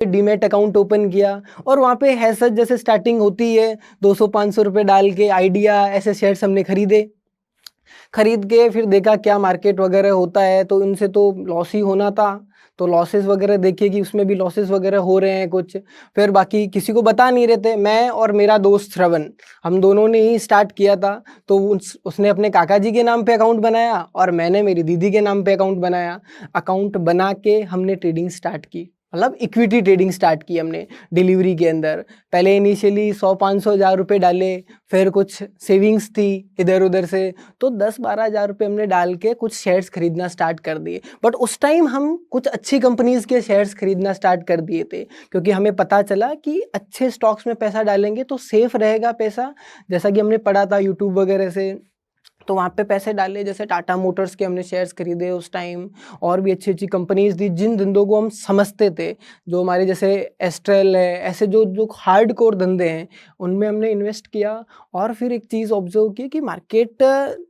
Demat account open किया और वहाँ पे है सच जैसे स्टार्टिंग होती है 200-500 रुपये डाल के आइडिया ऐसे शेयर्स हमने खरीद के फिर देखा क्या मार्केट वगैरह होता है, तो उनसे तो लॉस ही होना था। तो लॉसेस वगैरह देखिए कि उसमें भी लॉसेस वगैरह हो रहे हैं कुछ, फिर बाकी किसी को बता नहीं रहे थे। मैं और मेरा दोस्त श्रवण, हम दोनों ने ही स्टार्ट किया था। तो उसने अपने काका जी के नाम पे अकाउंट बनाया और मैंने मेरी दीदी के नाम पे अकाउंट बनाया। अकाउंट बना के हमने ट्रेडिंग स्टार्ट की, मतलब इक्विटी ट्रेडिंग स्टार्ट की हमने डिलीवरी के अंदर। पहले इनिशियली 100-500 हज़ार रुपये डाले, फिर कुछ सेविंग्स थी इधर उधर से, तो 10-12 हज़ार रुपये हमने डाल के कुछ शेयर्स खरीदना स्टार्ट कर दिए। बट उस टाइम हम कुछ अच्छी कंपनीज के शेयर्स खरीदना स्टार्ट कर दिए थे, क्योंकि हमें पता चला कि अच्छे स्टॉक्स में पैसा डालेंगे तो सेफ रहेगा पैसा, जैसा कि हमने पढ़ा था यूट्यूब वगैरह से। तो वहाँ पे पैसे डाले, जैसे टाटा मोटर्स के हमने शेयर्स खरीदे उस टाइम, और भी अच्छी अच्छी कंपनीज थी जिन धंधों को हम समझते थे, जो हमारे जैसे एस्ट्रेल है, ऐसे जो जो हार्ड कोर धंधे हैं उनमें हमने इन्वेस्ट किया। और फिर एक चीज़ ऑब्जर्व की कि मार्केट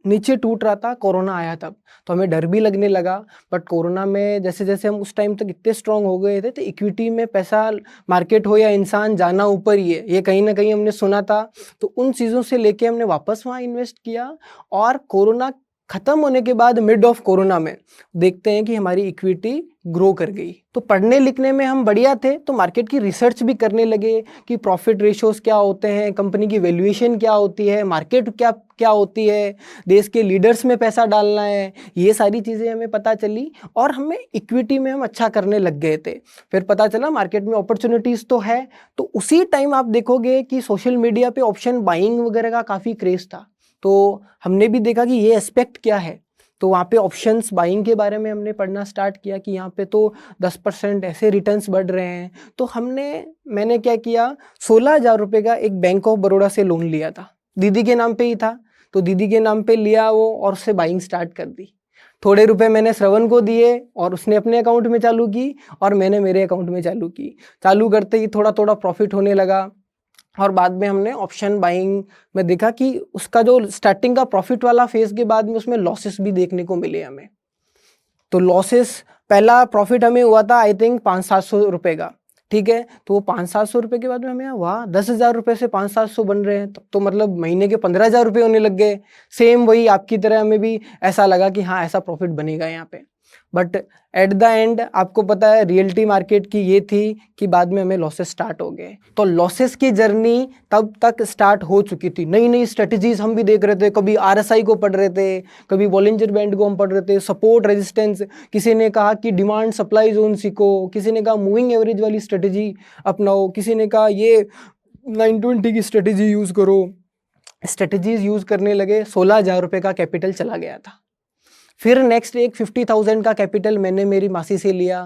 नीचे टूट रहा था, कोरोना आया तब, तो हमें डर भी लगने लगा। बट कोरोना में जैसे जैसे हम उस टाइम तक इतने स्ट्रांग हो गए थे, तो इक्विटी में पैसा, मार्केट हो या इंसान, जाना ऊपर ही है, ये कहीं ना कहीं हमने सुना था। तो उन चीज़ों से लेके हमने वापस वहाँ इन्वेस्ट किया। और कोरोना खत्म होने के बाद मिड ऑफ कोरोना में देखते हैं कि हमारी इक्विटी ग्रो कर गई। तो पढ़ने लिखने में हम बढ़िया थे, तो मार्केट की रिसर्च भी करने लगे कि प्रॉफिट रेशियोज क्या होते हैं, कंपनी की वैल्यूएशन क्या होती है, मार्केट क्या क्या होती है, देश के लीडर्स में पैसा डालना है, ये सारी चीज़ें हमें पता चली। और हमें इक्विटी में हम अच्छा करने लग गए थे। फिर पता चला मार्केट में अपॉर्चुनिटीज़ तो है। तो उसी टाइम आप देखोगे कि सोशल मीडिया पे ऑप्शन बाइंग वगैरह का काफ़ी क्रेज था, तो हमने भी देखा कि ये एस्पेक्ट क्या है। तो वहाँ पे ऑप्शंस बाइंग के बारे में हमने पढ़ना स्टार्ट किया कि यहाँ पे तो 10% ऐसे रिटर्न्स बढ़ रहे हैं। तो मैंने क्या किया, 16,000 रुपये का एक बैंक ऑफ बड़ौदा से लोन लिया था, दीदी के नाम पे ही था, तो दीदी के नाम पे लिया वो, और उससे बाइंग स्टार्ट कर दी। थोड़े रुपए मैंने श्रवण को दिए और उसने अपने अकाउंट में चालू की, और मैंने मेरे अकाउंट में चालू की। चालू करते ही थोड़ा थोड़ा प्रॉफिट होने लगा। और बाद में हमने ऑप्शन बाइंग में देखा कि उसका जो स्टार्टिंग का प्रॉफिट वाला फेज के बाद में उसमें लॉसेस भी देखने को मिले हमें। तो लॉसेस, पहला प्रॉफिट हमें हुआ था आई थिंक 500-700 रुपये का, ठीक है। तो वो 500-700 रुपये के बाद में हमें वाह 10,000 रुपये से 500-700 बन रहे हैं, तो मतलब महीने के 15,000 रुपये होने लग गए। सेम वही आपकी तरह हमें भी ऐसा लगा कि हाँ ऐसा प्रॉफिट बनेगा यहाँ पे। बट एट द एंड आपको पता है रियलिटी मार्केट की ये थी कि बाद में हमें लॉसेस स्टार्ट हो गए। तो लॉसेस की जर्नी तब तक स्टार्ट हो चुकी थी, नई नई स्ट्रेटजीज हम भी देख रहे थे, कभी आरएसआई को पढ़ रहे थे, कभी बॉलिंजर बैंड को हम पढ़ रहे थे, सपोर्ट रेजिस्टेंस, किसी ने कहा कि डिमांड सप्लाई जोन सीखो, किसी ने कहा मूविंग एवरेज वाली स्ट्रेटजी अपनाओ, किसी ने कहा ये 920 की स्ट्रेटजी यूज करो। स्ट्रेटजीज यूज करने लगे, 16,000 रुपये का कैपिटल चला गया था। फिर नेक्स्ट एक 50,000 का कैपिटल मैंने मेरी मासी से लिया,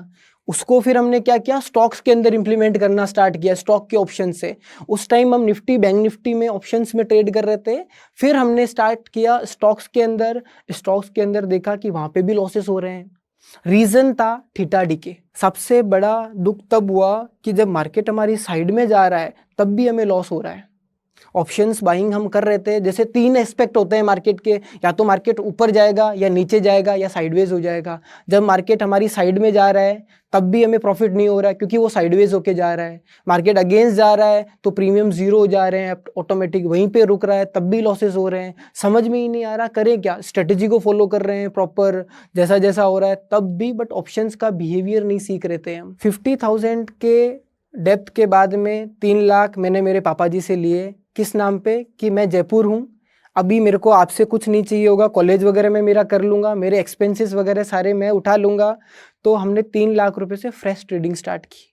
उसको फिर हमने क्या किया, स्टॉक्स के अंदर इंप्लीमेंट करना स्टार्ट किया, स्टॉक के ऑप्शन से। उस टाइम हम निफ्टी, बैंक निफ्टी में ऑप्शंस में ट्रेड कर रहे थे। फिर हमने स्टार्ट किया स्टॉक्स के अंदर देखा कि वहाँ पे भी लॉसेस हो रहे हैं। रीजन था थीटा डीके। सबसे बड़ा दुख तब हुआ कि जब मार्केट हमारी साइड में जा रहा है तब भी हमें लॉस हो रहा है। ऑप्शंस बाइंग हम कर रहे थे, जैसे 3 एस्पेक्ट होते हैं मार्केट के, या तो मार्केट ऊपर जाएगा या नीचे जाएगा या साइडवेज हो जाएगा। जब मार्केट हमारी साइड में जा रहा है तब भी हमें प्रॉफिट नहीं हो रहा है, क्योंकि वो साइडवेज होके जा रहा है। मार्केट अगेंस्ट जा रहा है तो प्रीमियम जीरो हो जा रहे हैं, ऑटोमेटिक वहीं पे रुक रहा है, तब भी लॉसेस हो रहे हैं। समझ में ही नहीं आ रहा करें क्या, स्ट्रेटेजी को फॉलो कर रहे हैं प्रॉपर जैसा जैसा हो रहा है तब भी, बट ऑप्शंस का बिहेवियर नहीं सीख रहे थे हम। 50,000 के डेप्थ के बाद में 3 लाख मैंने मेरे पापा जी से लिए, किस नाम पे, कि मैं जयपुर हूँ, अभी मेरे को आपसे कुछ नहीं चाहिए होगा, कॉलेज वगैरह में मेरा कर लूँगा, मेरे एक्सपेंसेस वगैरह सारे मैं उठा लूँगा। तो हमने 3 लाख रुपए से फ्रेश ट्रेडिंग स्टार्ट की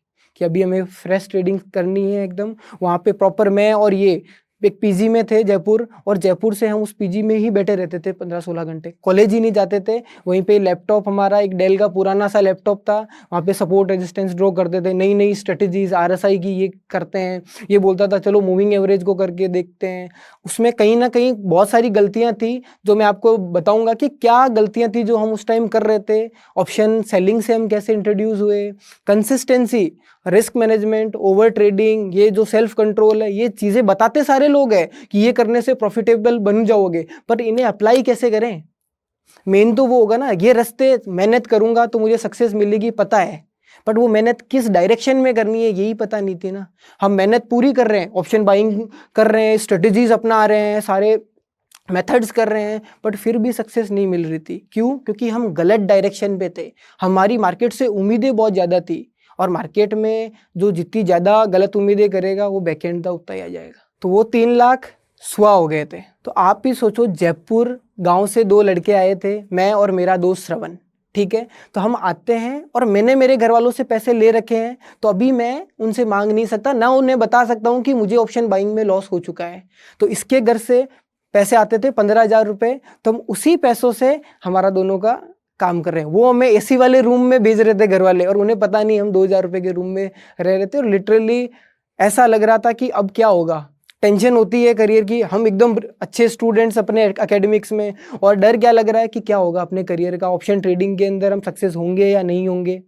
कि अभी हमें फ्रेश ट्रेडिंग करनी है एकदम। वहाँ पे प्रॉपर मैं और ये एक पीजी में थे जयपुर, और जयपुर से हम उस पीजी में ही बैठे रहते थे 15-16 घंटे, कॉलेज ही नहीं जाते थे। वहीं पे लैपटॉप हमारा एक डेल का पुराना सा लैपटॉप था, वहाँ पे सपोर्ट रेजिस्टेंस ड्रॉ करते थे, नई नई स्ट्रेटजीज आरएसआई की ये करते हैं, ये बोलता था चलो मूविंग एवरेज को करके देखते हैं। उसमें कहीं ना कहीं बहुत सारी गलतियाँ थी, जो मैं आपको बताऊँगा कि क्या गलतियाँ थी जो हम उस टाइम कर रहे थे। ऑप्शन सेलिंग से हम कैसे इंट्रोड्यूस हुए, consistency, risk management, over trading, ये जो सेल्फ कंट्रोल है, ये चीज़ें बताते सारे लोग हैं कि ये करने से प्रॉफिटेबल बन जाओगे, पर इन्हें अप्लाई कैसे करें। मेन तो वो होगा ना, ये रास्ते मेहनत करूंगा तो मुझे सक्सेस मिलेगी पता है, बट वो मेहनत किस डायरेक्शन में करनी है यही पता नहीं थी ना। हम मेहनत पूरी कर रहे हैं, ऑप्शन बाइंग कर रहे हैं, स्ट्रेटजीज अपना रहे हैं, सारे मेथड्स कर रहे हैं, बट फिर भी सक्सेस नहीं मिल रही थी। क्यों? क्योंकि हम गलत डायरेक्शन पे थे। हमारी मार्केट से उम्मीदें बहुत ज़्यादा थी, और मार्केट में जो जितनी ज़्यादा गलत उम्मीदें करेगा वो बैकएंड तक उतना ही आ जाएगा। तो वो 3 लाख सुआ हो गए थे। तो आप भी सोचो, जयपुर गांव से 2 लड़के आए थे, मैं और मेरा दोस्त श्रवण, ठीक है। तो हम आते हैं और मैंने मेरे घर वालों से पैसे ले रखे हैं, तो अभी मैं उनसे मांग नहीं सकता, ना उन्हें बता सकता हूँ कि मुझे ऑप्शन बाइंग में लॉस हो चुका है। तो इसके घर से पैसे आते थे 15,000 रुपये, तो हम उसी पैसों से हमारा दोनों का काम कर रहे हैं। वो हमें एसी वाले रूम में भेज रहे थे घर वाले, और उन्हें पता नहीं हम 2,000 रुपये के रूम में रह रहे थे। और लिटरली ऐसा लग रहा था कि अब क्या होगा, टेंशन होती है करियर की। हम एकदम अच्छे स्टूडेंट्स अपने एकेडमिक्स में, और डर क्या लग रहा है कि क्या होगा अपने करियर का, ऑप्शन ट्रेडिंग के अंदर हम सक्सेस होंगे या नहीं होंगे।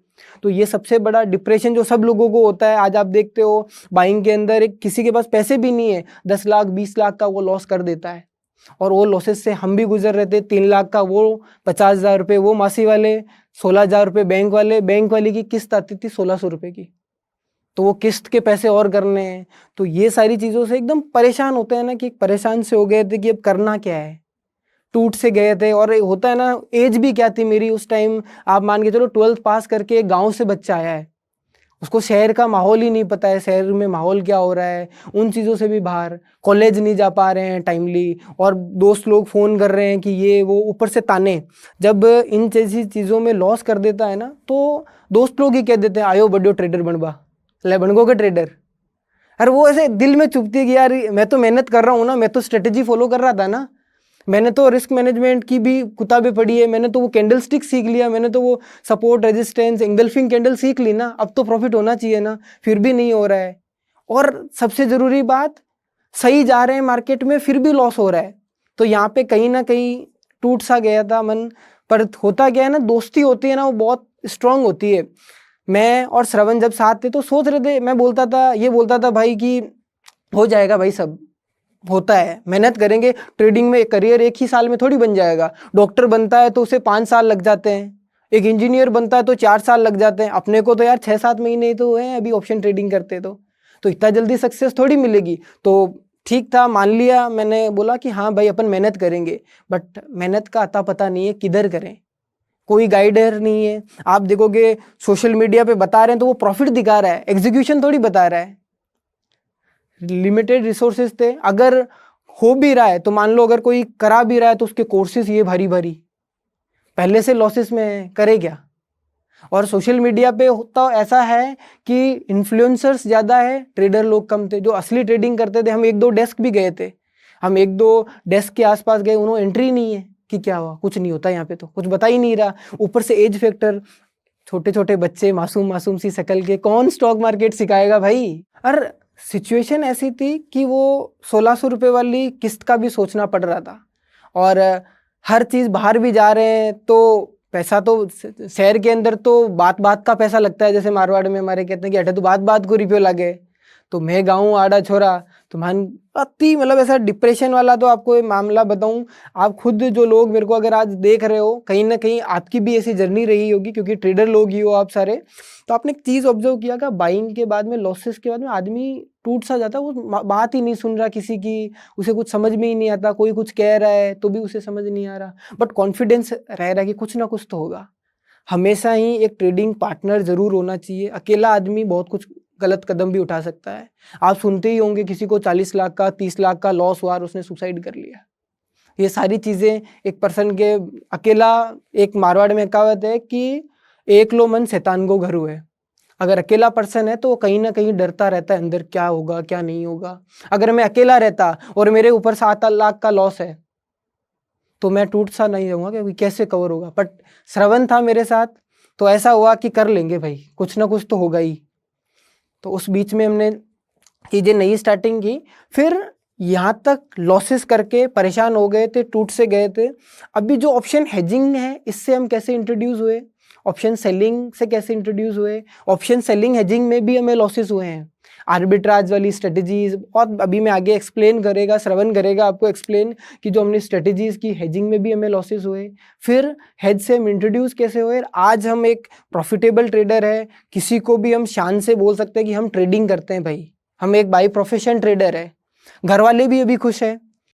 तो ये सबसे बड़ा डिप्रेशन जो सब लोगों को होता है। आज आप देखते हो बाइंग के अंदर एक किसी के पास पैसे भी नहीं है, 10 लाख 20 लाख का वो लॉस कर देता है, और वो लॉसेस से हम भी गुजर रहे थे। 3 लाख का वो, 50,000 रुपये वो मासी वाले, 16,000 रुपये बैंक वाले, बैंक वाली की किस्त आती थी 1,600 रुपये की, तो वो किस्त के पैसे और करने हैं। तो ये सारी चीज़ों से एकदम परेशान होते हैं ना, कि परेशान से हो गए थे कि अब करना क्या है, टूट से गए थे। और होता है ना, एज भी क्या थी मेरी उस टाइम, आप मान के चलो 12th पास करके एक गाँव से बच्चा आया है, उसको शहर का माहौल ही नहीं पता है, शहर में माहौल क्या हो रहा है, उन चीज़ों से भी बाहर, कॉलेज नहीं जा पा रहे हैं टाइमली, और दोस्त लोग फ़ोन कर रहे हैं कि ये वो, ऊपर से ताने। जब इन जैसी चीज़ों में लॉस कर देता है ना, तो दोस्त लोग ही कह देते हैं आयो बड्डो ट्रेडर बनबा, ले बनगो के ट्रेडर। अरे वो ऐसे दिल में चुभती है कि यार मैं तो मेहनत कर रहा हूँ ना, मैं तो स्ट्रेटेजी फॉलो कर रहा था ना, मैंने तो रिस्क मैनेजमेंट की भी किताबें पढ़ी है, मैंने तो वो कैंडल स्टिक सीख लिया, मैंने तो वो सपोर्ट रेजिस्टेंस एंगल्फिंग कैंडल सीख ली ना, अब तो प्रॉफिट होना चाहिए ना, फिर भी नहीं हो रहा है। और सबसे ज़रूरी बात, सही जा रहे हैं मार्केट में फिर भी लॉस हो रहा है। तो यहाँ पे कहीं ना कहीं टूट सा गया था मन। पर होता क्या है ना, दोस्ती होती है ना, वो बहुत स्ट्रांग होती है। मैं और श्रवण जब साथ थे तो सोच रहे थे, मैं बोलता था, ये बोलता था भाई कि हो जाएगा भाई, सब होता है, मेहनत करेंगे। ट्रेडिंग में करियर एक ही साल में थोड़ी बन जाएगा। डॉक्टर बनता है तो उसे 5 साल लग जाते हैं, एक इंजीनियर बनता है तो 4 साल लग जाते हैं, अपने को तो यार 6-7 महीने ही तो है अभी ऑप्शन ट्रेडिंग करते तो इतना जल्दी सक्सेस थोड़ी मिलेगी। तो ठीक था, मान लिया, मैंने बोला कि हाँ भाई अपन मेहनत करेंगे, बट मेहनत का अता पता नहीं है किधर करें, कोई गाइडर नहीं है। आप देखोगे सोशल मीडिया पे बता रहे हैं तो वो प्रॉफिट दिखा रहा है, एग्जीक्यूशन थोड़ी बता रहा है। लिमिटेड रिसोर्सेज थे, अगर हो भी रहा है तो मान लो अगर कोई करा भी रहा है तो उसके कोर्सेज ये भारी भारी, पहले से लॉसेस में करे क्या। और सोशल मीडिया पे होता ऐसा है कि इन्फ्लुएंसर्स ज़्यादा है, ट्रेडर लोग कम थे। जो असली ट्रेडिंग करते थे, हम 1-2 डेस्क भी गए थे, हम 1-2 डेस्क के आसपास गए, उन्होंने एंट्री नहीं है कि क्या हुआ, कुछ नहीं होता यहाँ पे, तो कुछ बता ही नहीं रहा। ऊपर से एज फैक्टर, छोटे छोटे बच्चे, मासूम मासूम सी शक्ल के, कौन स्टॉक मार्केट सिखाएगा भाई। और सिचुएशन ऐसी थी कि वो 1,600 रुपये वाली किस्त का भी सोचना पड़ रहा था, और हर चीज़ बाहर भी जा रहे हैं, तो पैसा तो शहर के अंदर तो बात बात का पैसा लगता है, जैसे मारवाड़ में हमारे कहते हैं कि अठे तो बात बात को रुपये लगे। तो मैं गाँव आड़ा छोरा, तो मान अति मतलब ऐसा डिप्रेशन वाला, तो आपको ये मामला बताऊं, आप खुद जो लोग मेरे को अगर आज देख रहे हो, कहीं ना कहीं आपकी भी ऐसी जर्नी रही होगी, क्योंकि ट्रेडर लोग ही हो आप सारे। तो आपने एक चीज़ ऑब्जर्व किया कि बाइंग के बाद में, लॉसेस के बाद में आदमी टूट सा जाता है, वो बात ही नहीं सुन रहा किसी की, उसे कुछ समझ में ही नहीं आता, कोई कुछ कह रहा है तो भी उसे समझ नहीं आ रहा, बट कॉन्फिडेंस रह रहा है कि कुछ ना कुछ तो होगा। हमेशा ही एक ट्रेडिंग पार्टनर जरूर होना चाहिए। अकेला आदमी बहुत कुछ गलत कदम भी उठा सकता है। आप सुनते ही होंगे किसी को 40 लाख का 30 लाख का लॉस हुआ और उसने सुसाइड कर लिया। ये सारी चीज़ें एक पर्सन के अकेला, एक मारवाड़ में कहावत है कि एक लो मन शैतान को घर हुए। अगर अकेला पर्सन है तो वो कहीं ना कहीं डरता रहता है अंदर, क्या होगा क्या नहीं होगा। अगर मैं अकेला रहता और मेरे ऊपर 7 लाख का लॉस है तो मैं टूट सा नहीं रहूँगा, क्योंकि कैसे कवर होगा। बट श्रवण था मेरे साथ, तो ऐसा हुआ कि कर लेंगे भाई, कुछ ना कुछ तो होगा ही। तो उस बीच में हमने चीज़ें नई स्टार्टिंग की, फिर यहाँ तक लॉसेस करके परेशान हो गए थे, टूट से गए थे। अभी जो ऑप्शन हेजिंग है, इससे हम कैसे इंट्रोड्यूस हुए, ऑप्शन सेलिंग से कैसे इंट्रोड्यूस हुए, ऑप्शन सेलिंग हेजिंग में भी हमें लॉसेस हुए हैं। आर्बिट्राज वाली स्ट्रेटजीज, और अभी मैं आगे एक्सप्लेन करेगा, श्रवण करेगा आपको एक्सप्लेन कि जो हमने स्ट्रेटजीज की, हेजिंग में भी हमें लॉसेस हुए, फिर हेज से हम इंट्रोड्यूस कैसे हुए, आज हम एक प्रॉफिटेबल ट्रेडर है, किसी को भी हम शान से बोल सकते हैं कि हम ट्रेडिंग करते हैं भाई, हम एक बाई प्रोफेशन ट्रेडर है, घर वाले भी अभी खुश है,